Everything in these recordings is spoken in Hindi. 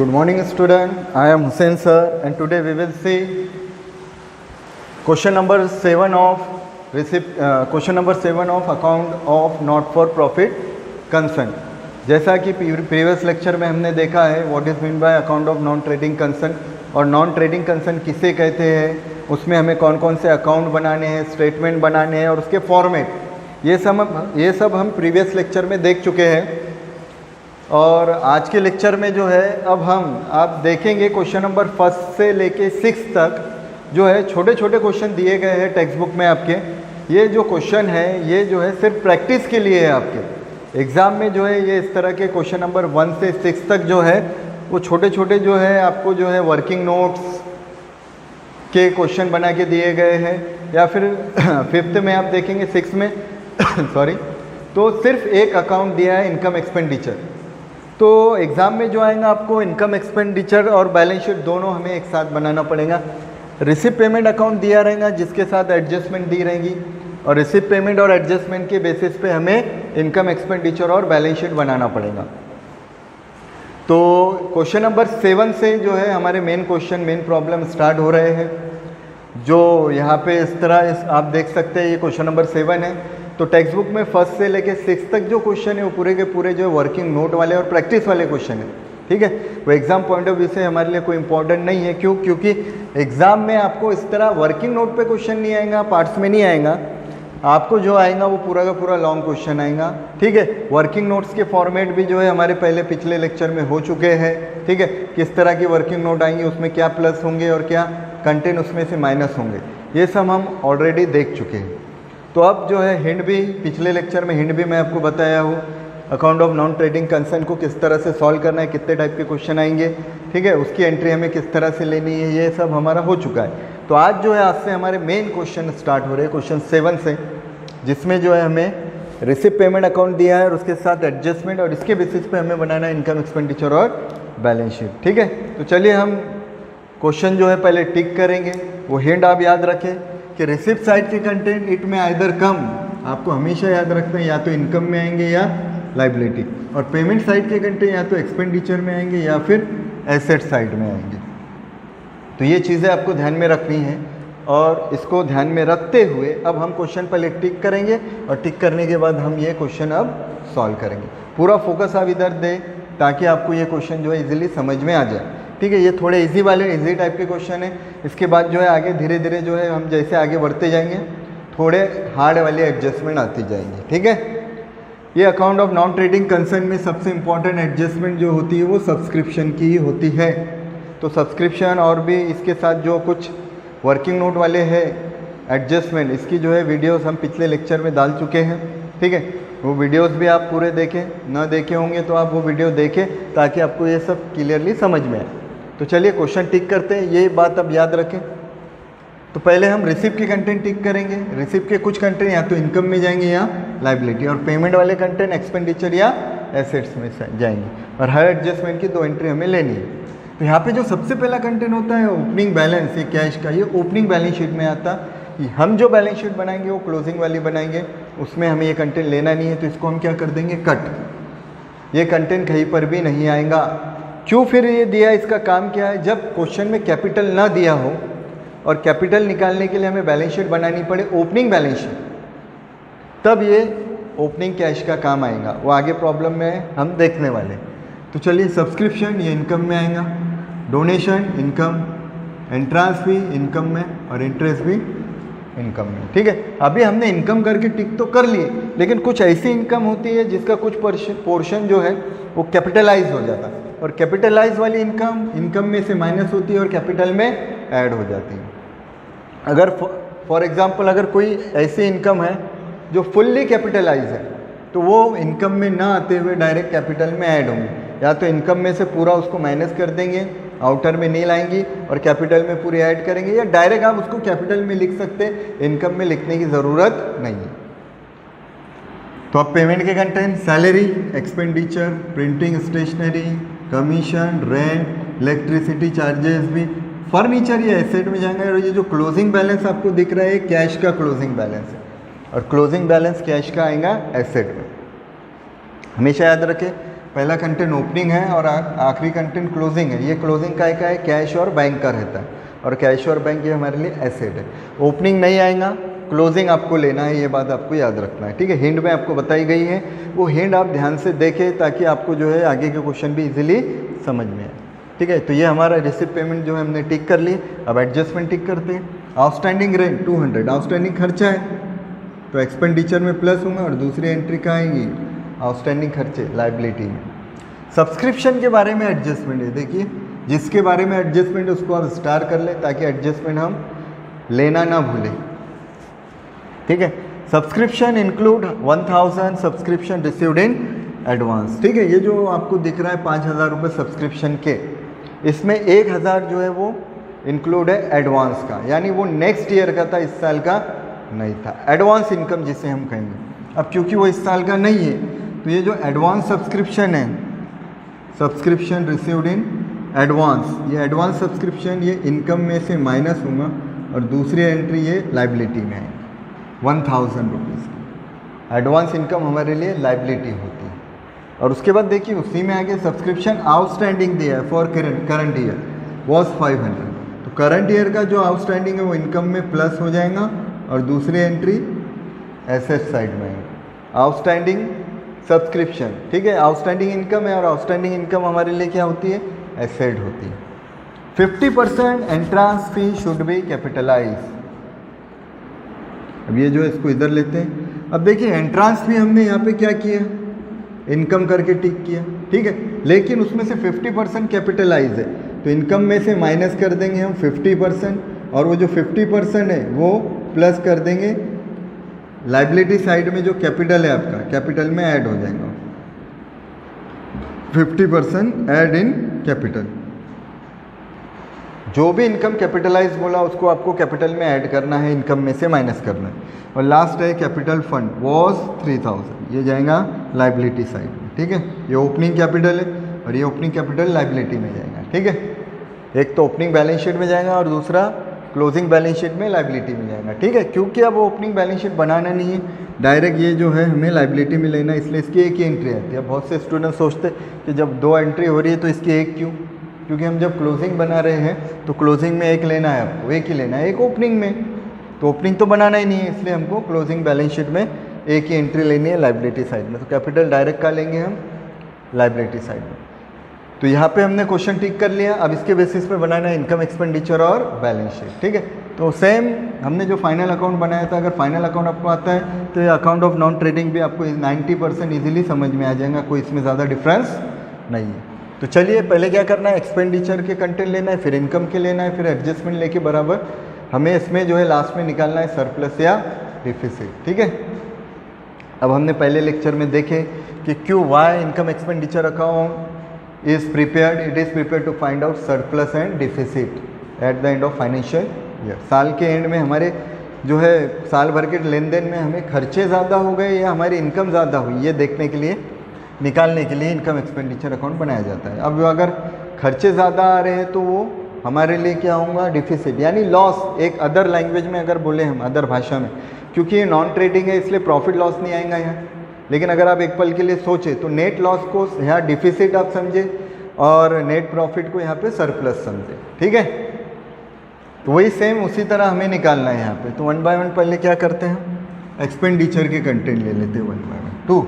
Good morning student, I am Hussain sir and today we will see question number 7 of account of not for profit concern। जैसा कि प्रीवियस लेक्चर में हमने देखा है what is mean by account of non trading concern और नॉन ट्रेडिंग कंसर्न किसे कहते हैं, उसमें हमें कौन कौन से अकाउंट बनाने हैं, स्टेटमेंट बनाने हैं और उसके फॉर्मेट, ये सब हम प्रीवियस लेक्चर में देख चुके हैं। और आज के लेक्चर में जो है अब आप देखेंगे क्वेश्चन नंबर 1 से लेके 6 तक जो है छोटे छोटे क्वेश्चन दिए गए हैं टेक्स्ट बुक में आपके। ये जो क्वेश्चन है ये जो है सिर्फ प्रैक्टिस के लिए है, आपके एग्ज़ाम में जो है ये इस तरह के क्वेश्चन नंबर 1 से 6 तक जो है वो छोटे छोटे जो है आपको जो है वर्किंग नोट्स के क्वेश्चन बना के दिए गए हैं, या फिर 5th में आप देखेंगे 6 में सॉरी, तो सिर्फ एक अकाउंट दिया है इनकम एक्सपेंडिचर। तो एग्ज़ाम में जो आएगा आपको इनकम एक्सपेंडिचर और बैलेंस शीट दोनों हमें एक साथ बनाना पड़ेगा। रिसिप्ट पेमेंट अकाउंट दिया रहेगा जिसके साथ एडजस्टमेंट दी रहेगी और रिसिप्ट पेमेंट और एडजस्टमेंट के बेसिस पे हमें इनकम एक्सपेंडिचर और बैलेंस शीट बनाना पड़ेगा। तो क्वेश्चन नंबर 7 से जो है हमारे मेन प्रॉब्लम स्टार्ट हो रहे हैं। जो यहाँ पे इस तरह आप देख सकते हैं ये क्वेश्चन नंबर 7 है। तो टेक्स्ट बुक में 1 से लेके 6 तक जो क्वेश्चन है वो पूरे के पूरे जो वर्किंग नोट वाले और प्रैक्टिस वाले क्वेश्चन है, ठीक है। वो एग्ज़ाम पॉइंट ऑफ व्यू से हमारे लिए कोई इंपॉर्टेंट नहीं है। क्यों? क्योंकि एग्ज़ाम में आपको इस तरह वर्किंग नोट पे क्वेश्चन नहीं आएगा, पार्ट्स में नहीं आएगा, आपको जो आएगा वो पूरा का पूरा लॉन्ग क्वेश्चन आएगा, ठीक है। वर्किंग नोट्स के फॉर्मेट भी जो है हमारे पिछले लेक्चर में हो चुके हैं, ठीक है। किस तरह की वर्किंग नोट आएंगी, उसमें क्या प्लस होंगे और क्या कंटेंट उसमें से माइनस होंगे, ये सब हम ऑलरेडी देख चुके हैं। तो अब जो है हिंट भी पिछले लेक्चर में हिंट भी मैं आपको बताया हूँ, account of non trading concern को किस तरह से सॉल्व करना है, कितने टाइप के क्वेश्चन आएंगे, ठीक है, उसकी एंट्री हमें किस तरह से लेनी है, ये सब हमारा हो चुका है। तो आज जो है आज से हमारे मेन क्वेश्चन स्टार्ट हो रहे हैं क्वेश्चन 7 से, जिसमें जो है हमें रिसिप्ट पेमेंट अकाउंट दिया है और उसके साथ एडजस्टमेंट और इसके बेसिस पे हमें बनाना है इनकम एक्सपेंडिचर और बैलेंस शीट, ठीक है। तो चलिए हम क्वेश्चन जो है पहले टिक करेंगे। वो हिंट आप याद रखें कि रिसिप्ट साइड के कंटेंट इट में आइदर कम, आपको हमेशा याद रखना है, या तो इनकम में आएंगे या लाइबिलिटी, और पेमेंट साइड के कंटेंट या तो एक्सपेंडिचर में आएंगे या फिर एसेट साइड में आएंगे। तो ये चीज़ें आपको ध्यान में रखनी है और इसको ध्यान में रखते हुए अब हम क्वेश्चन पहले टिक करेंगे और टिक करने के बाद हम ये क्वेश्चन अब सॉल्व करेंगे। पूरा फोकस आप इधर दें ताकि आपको ये क्वेश्चन जो है इजीली समझ में आ जाए, ठीक है। ये थोड़े इजी टाइप के क्वेश्चन है। इसके बाद जो है आगे धीरे धीरे जो है हम जैसे आगे बढ़ते जाएंगे थोड़े हार्ड वाले एडजस्टमेंट आती जाएंगे, ठीक है। ये account of non trading concern में सबसे इम्पॉर्टेंट एडजस्टमेंट जो होती है वो सब्सक्रिप्शन की ही होती है। तो सब्सक्रिप्शन और भी इसके साथ जो कुछ वर्किंग नोट वाले हैं एडजस्टमेंट, इसकी जो है वीडियोस हम पिछले लेक्चर में डाल चुके हैं, ठीक है। वो वीडियोस भी आप पूरे देखें, ना देखे होंगे तो आप वो वीडियो देखें ताकि आपको ये सब क्लियरली समझ में आए। तो चलिए क्वेश्चन टिक करते हैं, ये बात अब याद रखें। तो पहले हम रिसिप्ट के कंटेंट टिक करेंगे। रिसिप्ट के कुछ कंटेंट या तो इनकम में जाएंगे या लाइबिलिटी, और पेमेंट वाले कंटेंट एक्सपेंडिचर या एसेट्स में जाएंगे, और हर एडजस्टमेंट की 2 एंट्री हमें लेनी है। तो यहाँ पे जो सबसे पहला कंटेंट होता है ओपनिंग बैलेंस, ये कैश का, ये ओपनिंग बैलेंस शीट में आता है। हम जो बैलेंस शीट बनाएंगे वो क्लोजिंग वाली बनाएंगे, उसमें हमें ये कंटेंट लेना नहीं है, तो इसको हम क्या कर देंगे, कट। ये कंटेंट कहीं पर भी नहीं आएगा। क्यों फिर ये दिया, इसका काम क्या है, जब क्वेश्चन में कैपिटल ना दिया हो और कैपिटल निकालने के लिए हमें बैलेंस शीट बनानी पड़े, ओपनिंग बैलेंस शीट, तब ये ओपनिंग कैश का काम आएगा। वो आगे प्रॉब्लम में हम देखने वाले। तो चलिए सब्सक्रिप्शन ये इनकम में आएगा, डोनेशन इनकम, एंट्रांस फी इनकम में और इंटरेस्ट भी इनकम में, ठीक है। अभी हमने इनकम करके टिक तो कर लिए, लेकिन कुछ ऐसी इनकम होती है जिसका कुछ पोर्शन जो है वो कैपिटलाइज हो जाता है, और कैपिटलाइज वाली इनकम में से माइनस होती है और कैपिटल में ऐड हो जाती है। अगर फॉर एग्जांपल अगर कोई ऐसी इनकम है जो फुल्ली कैपिटलाइज है तो वो इनकम में ना आते हुए डायरेक्ट कैपिटल में ऐड होंगे, या तो इनकम में से पूरा उसको माइनस कर देंगे, आउटर में नहीं लाएंगी और कैपिटल में पूरी ऐड करेंगे, या डायरेक्ट आप उसको कैपिटल में लिख सकते हैं, इनकम में लिखने की ज़रूरत नहीं है। तो अब पेमेंट के content salary, expenditure, printing stationery, commission, rent, electricity charges भी, फर्नीचर ये एसेट में जाएंगे। और ये जो क्लोजिंग बैलेंस आपको दिख रहा है कैश का क्लोजिंग बैलेंस है, और क्लोजिंग बैलेंस कैश का आएगा एसेट में। हमेशा याद रखें पहला कंटेंट ओपनिंग है और आखिरी कंटेंट क्लोजिंग है। ये क्लोजिंग का है कैश और बैंक का रहता है, और कैश और बैंक ये हमारे लिए एसेट है। ओपनिंग नहीं आएगा, क्लोजिंग आपको लेना है, ये बात आपको याद रखना है, ठीक है। हिंट में आपको बताई गई है, वो हिंट आप ध्यान से देखें ताकि आपको जो है आगे के क्वेश्चन भी इजीली समझ में आए, ठीक है। तो ये हमारा रिसिप्ट पेमेंट जो है हमने टिक कर ली। अब एडजस्टमेंट टिक करते हैं। आउटस्टैंडिंग रेंट 200, आउटस्टैंडिंग खर्चा है तो एक्सपेंडिचर में प्लस होगा, और दूसरी एंट्री कहाँ आएगी, आउटस्टैंडिंग खर्चे लाइबिलिटी में। सब्सक्रिप्शन के बारे में एडजस्टमेंट है, देखिए जिसके बारे में एडजस्टमेंट है उसको आप स्टार कर लें ताकि एडजस्टमेंट हम लेना ना भूलें, ठीक है। Subscription include 1000 subscription received in advance, ठीक है। ये जो आपको दिख रहा है 5000 रुपये सब्सक्रिप्शन के, इसमें 1000 जो है वो इंक्लूड है एडवांस का, यानी वो नेक्स्ट ईयर का था, इस साल का नहीं था। एडवांस इनकम जिसे हम कहेंगे। अब क्योंकि वो इस साल का नहीं है तो ये जो एडवांस सब्सक्रिप्शन है, सब्सक्रिप्शन रिसीव्ड इन एडवांस, ये एडवांस सब्सक्रिप्शन ये इनकम में से माइनस होगा, और दूसरी एंट्री ये लाइबिलिटी में है 1000 रुपीज़। एडवांस इनकम हमारे लिए लाइबिलिटी होती है। और उसके बाद देखिए उसी में आगे सब्सक्रिप्शन आउटस्टैंडिंग दिया है फॉर करंट ईयर वॉज 500, तो करंट ईयर का जो आउटस्टैंडिंग है वो इनकम में प्लस हो जाएगा, और दूसरी एंट्री एसेट साइड में है आउटस्टैंडिंग सब्सक्रिप्शन, ठीक है। आउटस्टैंडिंग इनकम है, और आउटस्टैंडिंग इनकम हमारे लिए क्या होती है, एसेट होती है। 50% entrance fee should be capitalize. अब ये जो है इसको इधर लेते हैं। अब देखिए एंट्रांस फी हमने यहाँ पे क्या किया, इनकम करके टिक किया, ठीक है, लेकिन उसमें से 50% कैपिटलाइज है, तो इनकम में से माइनस कर देंगे हम 50%, और वो जो 50% है वो प्लस कर देंगे लाइबिलिटी साइड में जो कैपिटल है आपका, कैपिटल में ऐड हो जाएगा 50% ऐड इन कैपिटल। जो भी इनकम कैपिटलाइज बोला उसको आपको कैपिटल में ऐड करना है, इनकम में से माइनस करना है। और लास्ट है कैपिटल फंड वॉज 3000, ये जाएगा लाइबिलिटी साइड में, ठीक है। ये ओपनिंग कैपिटल है और ये ओपनिंग कैपिटल लाइबिलिटी में जाएगा, ठीक है। एक तो ओपनिंग बैलेंस शीट में जाएगा और दूसरा क्लोजिंग बैलेंस शीट में लाइबिलिटी में जाएगा, ठीक है। क्योंकि अब ओपनिंग बैलेंस शीट बनाना नहीं है, डायरेक्ट ये जो है हमें लाइबिलिटी में लेना है, इसलिए इसकी एक ही एंट्री आती है। बहुत से स्टूडेंट सोचते कि जब 2 एंट्री हो रही है तो इसकी एक क्यों, क्योंकि हम जब क्लोजिंग बना रहे हैं तो क्लोजिंग में एक लेना है आपको, एक ही लेना है, एक ओपनिंग में, तो ओपनिंग तो बनाना ही नहीं है, इसलिए हमको क्लोजिंग बैलेंस शीट में एक ही एंट्री लेनी है लाइबिलिटी साइड में। तो कैपिटल डायरेक्ट का लेंगे हम लाइबिलिटी साइड में। तो यहाँ पे हमने क्वेश्चन टिक कर लिया। अब इसके बेसिस पे बनाना है इनकम एक्सपेंडिचर और बैलेंस शीट, ठीक है। तो सेम हमने जो फाइनल अकाउंट बनाया था, अगर फाइनल अकाउंट आपको आता है तो ये अकाउंट ऑफ नॉन ट्रेडिंग भी आपको 90% ईजिली समझ में आ जाएगा, कोई इसमें ज़्यादा डिफरेंस नहीं है। तो चलिए पहले क्या करना है, एक्सपेंडिचर के कंटेंट लेना है, फिर इनकम के लेना है, फिर एडजस्टमेंट लेके बराबर हमें इसमें जो है लास्ट में निकालना है सरप्लस या डिफिसिट, ठीक है। अब हमने पहले लेक्चर में देखे कि क्यों why income expenditure account is prepared, it is prepared to find out surplus and deficit at the end of financial year. साल के एंड में हमारे जो है साल भर के लेन देन में हमें खर्चे ज़्यादा हो गए या हमारी इनकम ज़्यादा हुई, ये देखने के लिए, निकालने के लिए इनकम एक्सपेंडिचर अकाउंट बनाया जाता है। अब अगर खर्चे ज़्यादा आ रहे हैं तो वो हमारे लिए क्या होगा, डिफिसिट यानी लॉस। एक अदर लैंग्वेज में अगर बोले हम, अदर भाषा में, क्योंकि ये नॉन ट्रेडिंग है इसलिए प्रॉफिट लॉस नहीं आएगा यहाँ, लेकिन अगर आप एक पल के लिए सोचें तो नेट लॉस को यहाँ डिफिसिट आप समझे और नेट प्रॉफिट को यहाँ पे सरप्लस समझे, ठीक है। तो वही सेम उसी तरह हमें निकालना है यहाँ पे। तो 1 बाय 1 पहले क्या करते हैं, एक्सपेंडिचर के कंटेंट ले लेते हैं 1 बाय 1। 2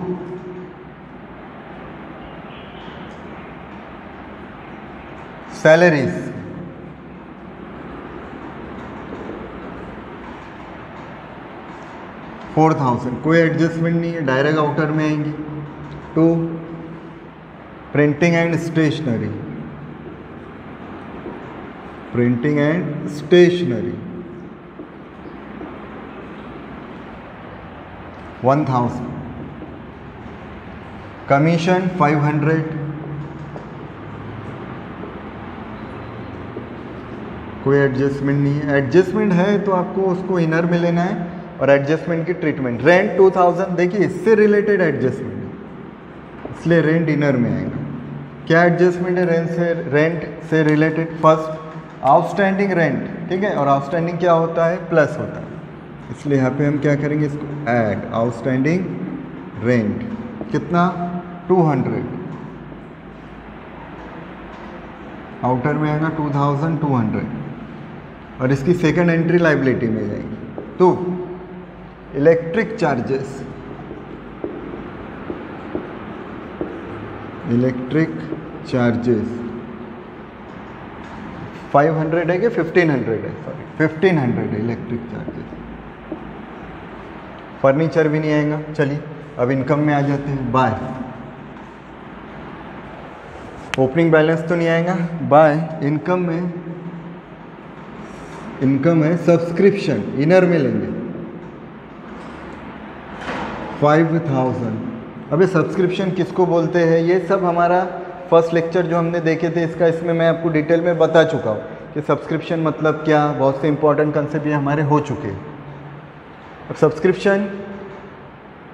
सैलरीज, $4000, कोई एडजस्टमेंट नहीं है, डायरेक्ट आउटर में आएंगी। 2 printing and stationery, printing and stationery 1000, commission 500, कोई एडजस्टमेंट नहीं है। एडजस्टमेंट है तो आपको उसको इनर में लेना है और एडजस्टमेंट की ट्रीटमेंट। रेंट 2000, देखिए इससे रिलेटेड एडजस्टमेंट है इसलिए रेंट इनर में आएगा। क्या एडजस्टमेंट है रेंट से रिलेटेड? फर्स्ट आउटस्टैंडिंग रेंट, ठीक है, और आउटस्टैंडिंग क्या होता है, प्लस होता है, इसलिए यहाँ पे हम क्या करेंगे, इसको ऐड आउटस्टैंडिंग रेंट कितना 200 आउटर में आएगा 2200 और इसकी सेकंड एंट्री लाइबिलिटी में जाएगी। तो इलेक्ट्रिक चार्जेस, इलेक्ट्रिक चार्जेस 500 है कि 1500 है, सॉरी 1500 है इलेक्ट्रिक चार्जेस। फर्नीचर भी नहीं आएगा। चलिए अब इनकम में आ जाते हैं। बाय, ओपनिंग बैलेंस तो नहीं आएगा। बाय इनकम में, इनकम है सब्सक्रिप्शन, इनर में लेंगे 5000। अब ये सब्सक्रिप्शन किसको बोलते हैं, ये सब हमारा फर्स्ट लेक्चर जो हमने देखे थे इसका, इसमें मैं आपको डिटेल में बता चुका हूँ कि सब्सक्रिप्शन मतलब क्या, बहुत से इंपॉर्टेंट कंसेप्ट ये हमारे हो चुके हैं। अब सब्सक्रिप्शन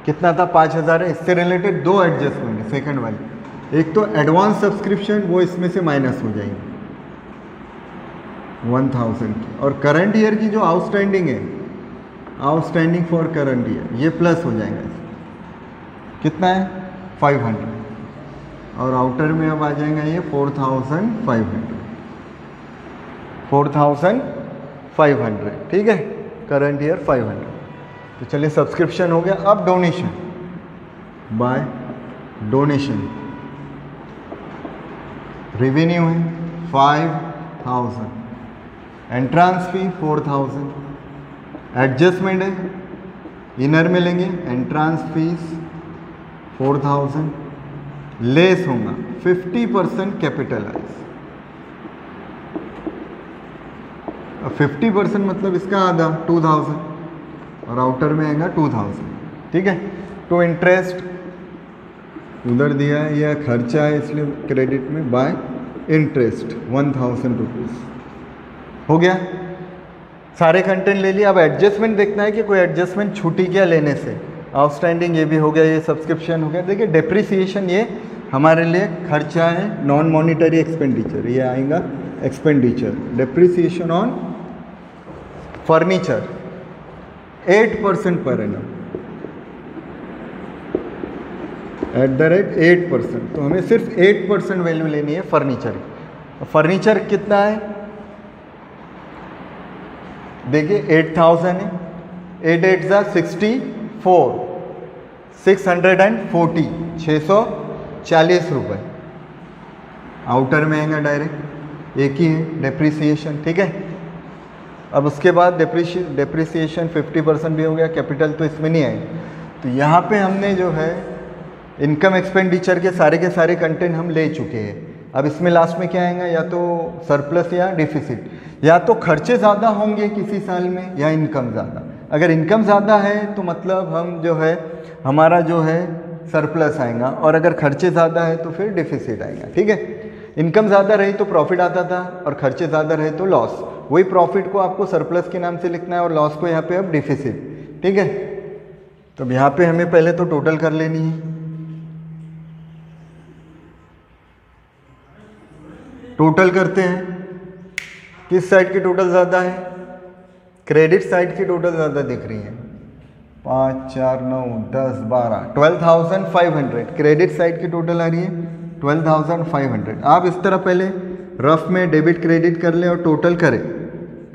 कितना था, 5000 है। इससे रिलेटेड दो एडजस्टमेंट है सेकंड वाली। एक तो एडवांस सब्सक्रिप्शन, वो इसमें से माइनस हो जाएंगे 1000 की, और करंट ईयर की जो आउटस्टैंडिंग है, आउटस्टैंडिंग फॉर करंट ईयर, ये प्लस हो जाएगा। कितना है 500, और आउटर में अब आ जाएगा ये 4500, 4500, ठीक है, करंट ईयर 500। तो चलिए सब्सक्रिप्शन हो गया। अब डोनेशन, बाय डोनेशन, रेवेन्यू है 5000, एंट्रांस फी 4000, एडजस्टमेंट है इनर में लेंगे, एंट्रांस फीस 4000, लेस होगा 50% कैपिटलाइज। 50% मतलब इसका आधा 2000, और आउटर में आएगा 2000, ठीक है। तो इंटरेस्ट उधर दिया है, यह खर्चा है इसलिए क्रेडिट में बाय इंटरेस्ट 1000 रुपीज़ हो गया। सारे कंटेंट ले लिया। अब एडजस्टमेंट देखना है कि कोई एडजस्टमेंट छूटी क्या लेने से। आउटस्टैंडिंग ये भी हो गया, ये सब्सक्रिप्शन हो गया। देखिए डेप्रिसिएशन ये हमारे लिए खर्चा है, नॉन मॉनिटरी एक्सपेंडिचर, ये आएगा expenditure. Depreciation on furniture 8% per annum, @8%। तो हमें सिर्फ 8% वैल्यू लेनी है फर्नीचर की। फर्नीचर कितना है, देखिए 8000 है, 8 8 जा 64, 640, 640 रुपये। आउटर में आएगा डायरेक्ट, एक ही है डेप्रिसिएशन, ठीक है। अब उसके बाद डेप्रिसिएशन 50% भी हो गया, कैपिटल तो इसमें नहीं आएगा। तो यहाँ पे हमने जो है इनकम एक्सपेंडिचर के सारे कंटेंट हम ले चुके हैं। अब इसमें लास्ट में क्या आएगा, या तो सरप्लस या डिफिसिट, या तो खर्चे ज़्यादा होंगे किसी साल में या इनकम ज़्यादा। अगर इनकम ज़्यादा है तो मतलब हम जो है हमारा जो है सरप्लस आएगा, और अगर खर्चे ज़्यादा है तो फिर डिफिसिट आएगा, ठीक है। इनकम ज़्यादा रही तो प्रॉफिट आता था, और खर्चे ज़्यादा रहे तो लॉस। वही प्रॉफिट को आपको सरप्लस के नाम से लिखना है और लॉस को यहाँ पे अब डिफिसिट, ठीक है। तो अब यहाँ पे हमें पहले तो टोटल कर लेनी है। टोटल करते हैं, किस साइड की टोटल ज़्यादा है, क्रेडिट साइड की टोटल ज़्यादा दिख रही है। 5 4 9 10 12 12,500 क्रेडिट साइड की टोटल आ रही है 12,500। आप इस तरह पहले रफ में डेबिट क्रेडिट कर लें और टोटल करें।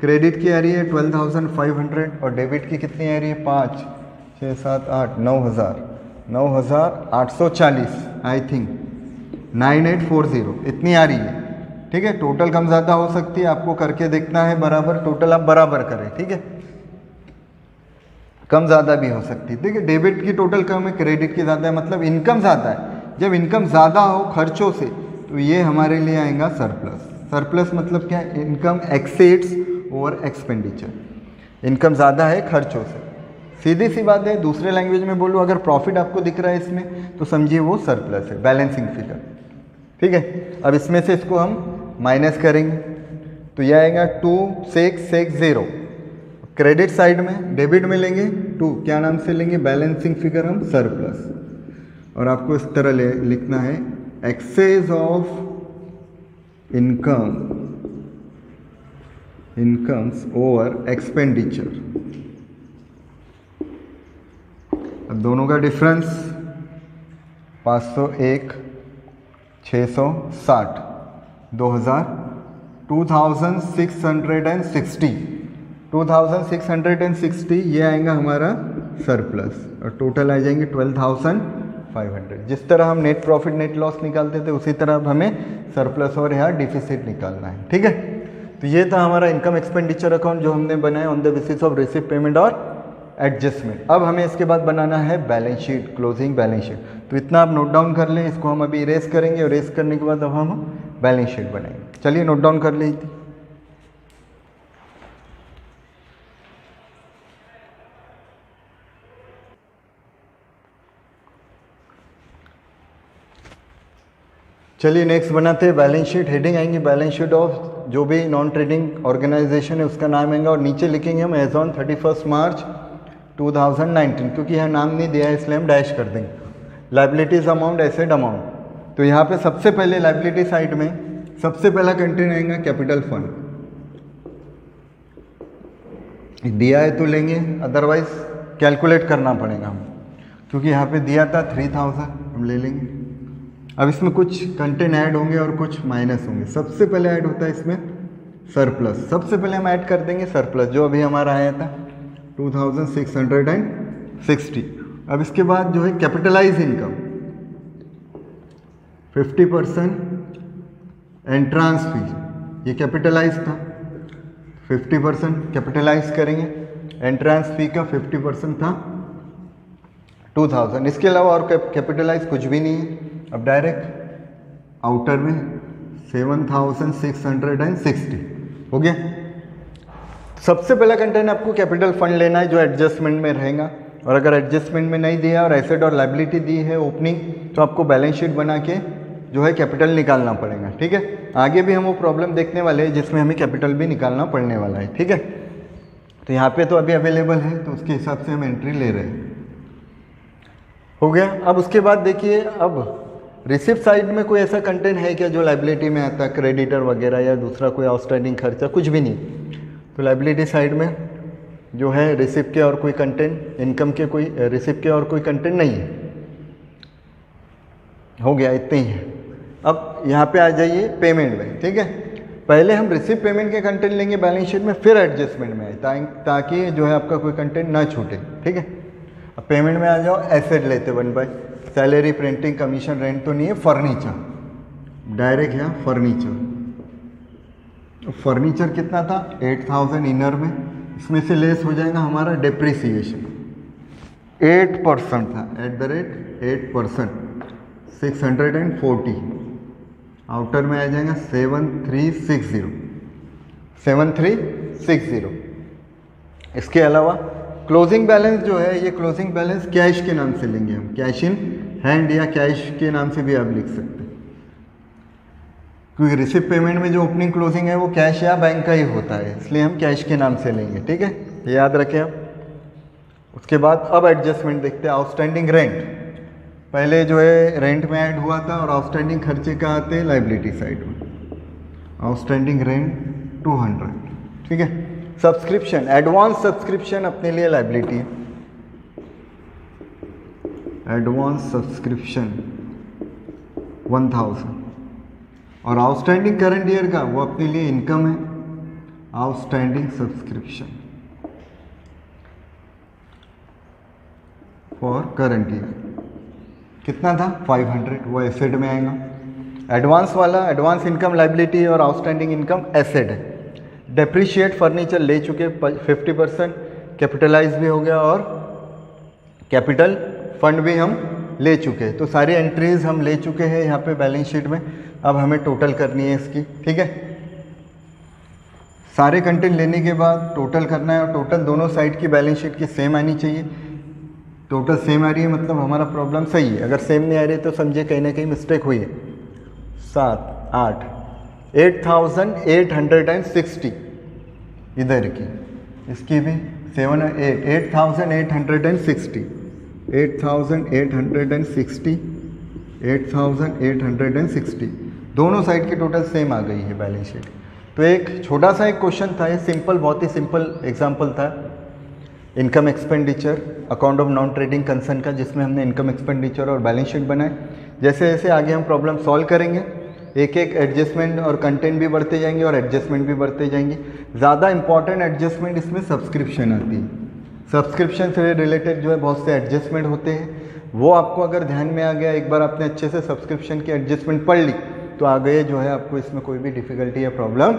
क्रेडिट की आ रही है 12,500 और डेबिट की कितनी आ रही है 5 6 7 8 9,840 आई थिंक 9840 इतनी आ रही है, ठीक है। टोटल कम ज़्यादा हो सकती है, आपको करके देखना है बराबर। टोटल आप बराबर करें, ठीक है, कम ज़्यादा भी हो सकती है। देखिए डेबिट की टोटल कम है, क्रेडिट की ज़्यादा है, मतलब इनकम ज़्यादा है। जब इनकम ज़्यादा हो खर्चों से तो ये हमारे लिए आएगा सरप्लस। सरप्लस मतलब क्या है, income exceeds over expenditure. Income ज़्यादा है खर्चों से, सीधी सी बात है। दूसरे लैंग्वेज में बोलूँ, अगर प्रॉफिट आपको दिख रहा है इसमें तो समझिए वो सरप्लस है, बैलेंसिंग फिगर, ठीक है। अब इसमें से इसको हम माइनस करेंगे तो यह आएगा 2660। क्रेडिट साइड में डेबिट में लेंगे 2, क्या नाम से लेंगे, बैलेंसिंग फिगर हम सरप्लस। और आपको इस तरह लिखना है excess of incomes over expenditure. अब दोनों का डिफरेंस 501 660 2660 ये आएगा हमारा सरप्लस और टोटल आ जाएंगे 12,500। जिस तरह हम नेट प्रॉफिट नेट लॉस निकालते थे उसी तरह अब हमें सरप्लस और यहाँ डिफिसिट निकालना है, ठीक है। तो ये था हमारा इनकम एक्सपेंडिचर अकाउंट जो हमने बनाया on the basis of receive payment और एडजस्टमेंट। अब हमें इसके बाद बनाना है balance sheet, closing balance sheet. तो इतना आप नोट डाउन कर लें, इसको हम अभी इरेज करेंगे और इरेज करने के बाद अब हम बैलेंस शीट बनाएंगे। चलिए नोट डाउन कर लीजिए। चलिए नेक्स्ट बनाते हैं बैलेंस शीट। हेडिंग आएंगी बैलेंस शीट ऑफ जो भी नॉन ट्रेडिंग ऑर्गेनाइजेशन है उसका नाम आएगा और नीचे लिखेंगे हम एज ऑन 31 मार्च 2019, क्योंकि यहाँ नाम नहीं दिया है इसलिए हम डैश कर देंगे। Liabilities amount, asset amount. तो यहाँ पे सबसे पहले लाइबिलिटी साइड में सबसे पहला कंटेंट आएगा कैपिटल फंड। दिया है तो लेंगे, अदरवाइज कैलकुलेट करना पड़ेगा हम, क्योंकि यहाँ पे दिया था 3000, हम ले लेंगे। अब इसमें कुछ कंटेंट ऐड होंगे और कुछ माइनस होंगे। सबसे पहले ऐड होता है इसमें सरप्लस। सबसे पहले हम ऐड कर देंगे सरप्लस जो अभी हमारा आया था 2660। अब इसके बाद जो है कैपिटलाइज इनकम 50% एंट्रांस फी, ये कैपिटलाइज था, 50% कैपिटलाइज करेंगे। एंट्रांस फी का 50% था 2000। इसके अलावा और कैपिटलाइज कुछ भी नहीं है। अब डायरेक्ट आउटर में 7660 हो गया। सबसे पहला कंटेंट आपको कैपिटल फंड लेना है जो एडजस्टमेंट में रहेगा, और अगर एडजस्टमेंट में नहीं दिया और एसेट और लायबिलिटी दी है ओपनिंग, तो आपको बैलेंस शीट बना के जो है कैपिटल निकालना पड़ेगा, ठीक है। आगे भी हम वो प्रॉब्लम देखने वाले हैं जिसमें हमें कैपिटल भी निकालना पड़ने वाला है, ठीक है। तो यहाँ पे तो अभी अवेलेबल है तो उसके हिसाब से हम एंट्री ले रहे हैं। हो गया। अब उसके बाद देखिए, अब रिसिप्ट साइड में कोई ऐसा कंटेंट है क्या जो लायबिलिटी में आता है, क्रेडिटर वगैरह या दूसरा कोई आउटस्टैंडिंग खर्चा, कुछ भी नहीं। तो लायबिलिटी साइड में जो है रिसिप्ट के और कोई कंटेंट, इनकम के कोई रिसिप्ट के और कोई कंटेंट नहीं है। हो गया, इतने ही है। अब यहाँ पे आ जाइए पेमेंट में, ठीक है। पहले हम रिसिप्ट पेमेंट के कंटेंट लेंगे बैलेंस शीट में, फिर एडजस्टमेंट में आए ताकि जो है आपका कोई कंटेंट ना छूटे, ठीक है। अब पेमेंट में आ जाओ, एसेट लेते 1 by salary, printing, commission, rent तो नहीं है, फर्नीचर डायरेक्ट यहाँ फर्नीचर। फर्नीचर कितना था 8000 इनर में, इसमें से लेस हो जाएगा हमारा डेप्रिसिएशन 8% था, @8% 640। आउटर में आ जाएगा 7360। इसके अलावा क्लोजिंग बैलेंस जो है, ये क्लोजिंग बैलेंस कैश के नाम से लेंगे हम, कैश इन हैंड या कैश के नाम से भी आप लिख सकते हैं, क्योंकि रिसिप्ट पेमेंट में जो ओपनिंग क्लोजिंग है वो कैश या बैंक का ही होता है, इसलिए हम कैश के नाम से लेंगे, ठीक है। ये याद रखें आप। उसके बाद अब एडजस्टमेंट देखते हैं। आउटस्टैंडिंग रेंट पहले जो है रेंट में ऐड हुआ था और आउटस्टैंडिंग खर्चे का आते हैं लायबिलिटी साइड में। आउटस्टैंडिंग रेंट 200, ठीक है। सब्सक्रिप्शन, एडवांस सब्सक्रिप्शन अपने लिए लायबिलिटी है, एडवांस सब्सक्रिप्शन 1000। और आउटस्टैंडिंग करंट ईयर का वो अपने लिए इनकम है, outstanding subscription for current year कितना था 500, वो एसेट में आएगा। एडवांस वाला एडवांस इनकम लायबिलिटी और आउटस्टैंडिंग इनकम एसेट है। डेप्रिशिएट फर्नीचर ले चुके 50%, कैपिटलाइज भी हो गया और कैपिटल फंड भी हम ले चुके हैं। तो सारी एंट्रीज हम ले चुके हैं यहाँ पे बैलेंस शीट में। अब हमें टोटल करनी है इसकी, ठीक है। सारे कंटेंट लेने के बाद टोटल करना है और टोटल दोनों साइड की बैलेंस शीट की सेम आनी चाहिए। टोटल सेम आ रही है मतलब हमारा प्रॉब्लम सही है, अगर सेम नहीं आ रही तो समझिए कहीं ना कहीं मिस्टेक हुई है। 7, 8, 8860 इधर की, इसकी भी 7, 8, 8860, 8860, 8860 दोनों साइड की टोटल सेम आ गई है बैलेंस शीट। तो एक छोटा सा एक क्वेश्चन था, ये सिंपल, बहुत ही सिंपल एग्जांपल था income expenditure account of non trading concern का, जिसमें हमने इनकम एक्सपेंडिचर और बैलेंस शीट बनाए। जैसे जैसे आगे हम प्रॉब्लम सॉल्व करेंगे एक एक एडजस्टमेंट और कंटेंट भी बढ़ते जाएंगे और एडजस्टमेंट भी बढ़ते जाएंगे। ज़्यादा इंपॉर्टेंट एडजस्टमेंट इसमें सब्सक्रिप्शन आती है। सब्सक्रिप्शन से रिलेटेड जो है बहुत से एडजस्टमेंट होते हैं, वो आपको अगर ध्यान में आ गया, एक बार आपने अच्छे से सब्सक्रिप्शन की एडजस्टमेंट पढ़ ली, तो आगे जो है आपको इसमें कोई भी डिफ़िकल्टी या प्रॉब्लम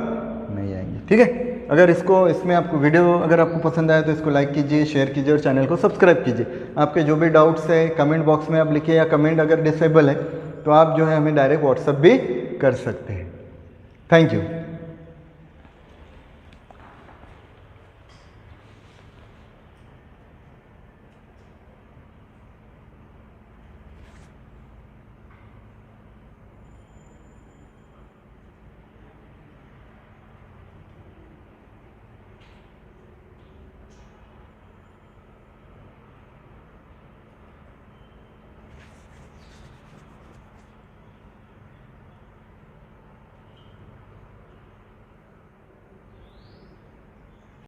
नहीं आएंगी। ठीक है, अगर इसमें आपको वीडियो अगर आपको पसंद आया तो इसको लाइक कीजिए, शेयर कीजिए और चैनल को सब्सक्राइब कीजिए। आपके जो भी डाउट्स है कमेंट बॉक्स में आप लिखिए, या कमेंट अगर डिसेबल है तो आप जो है हमें डायरेक्ट व्हाट्सएप भी कर सकते हैं। Thank you.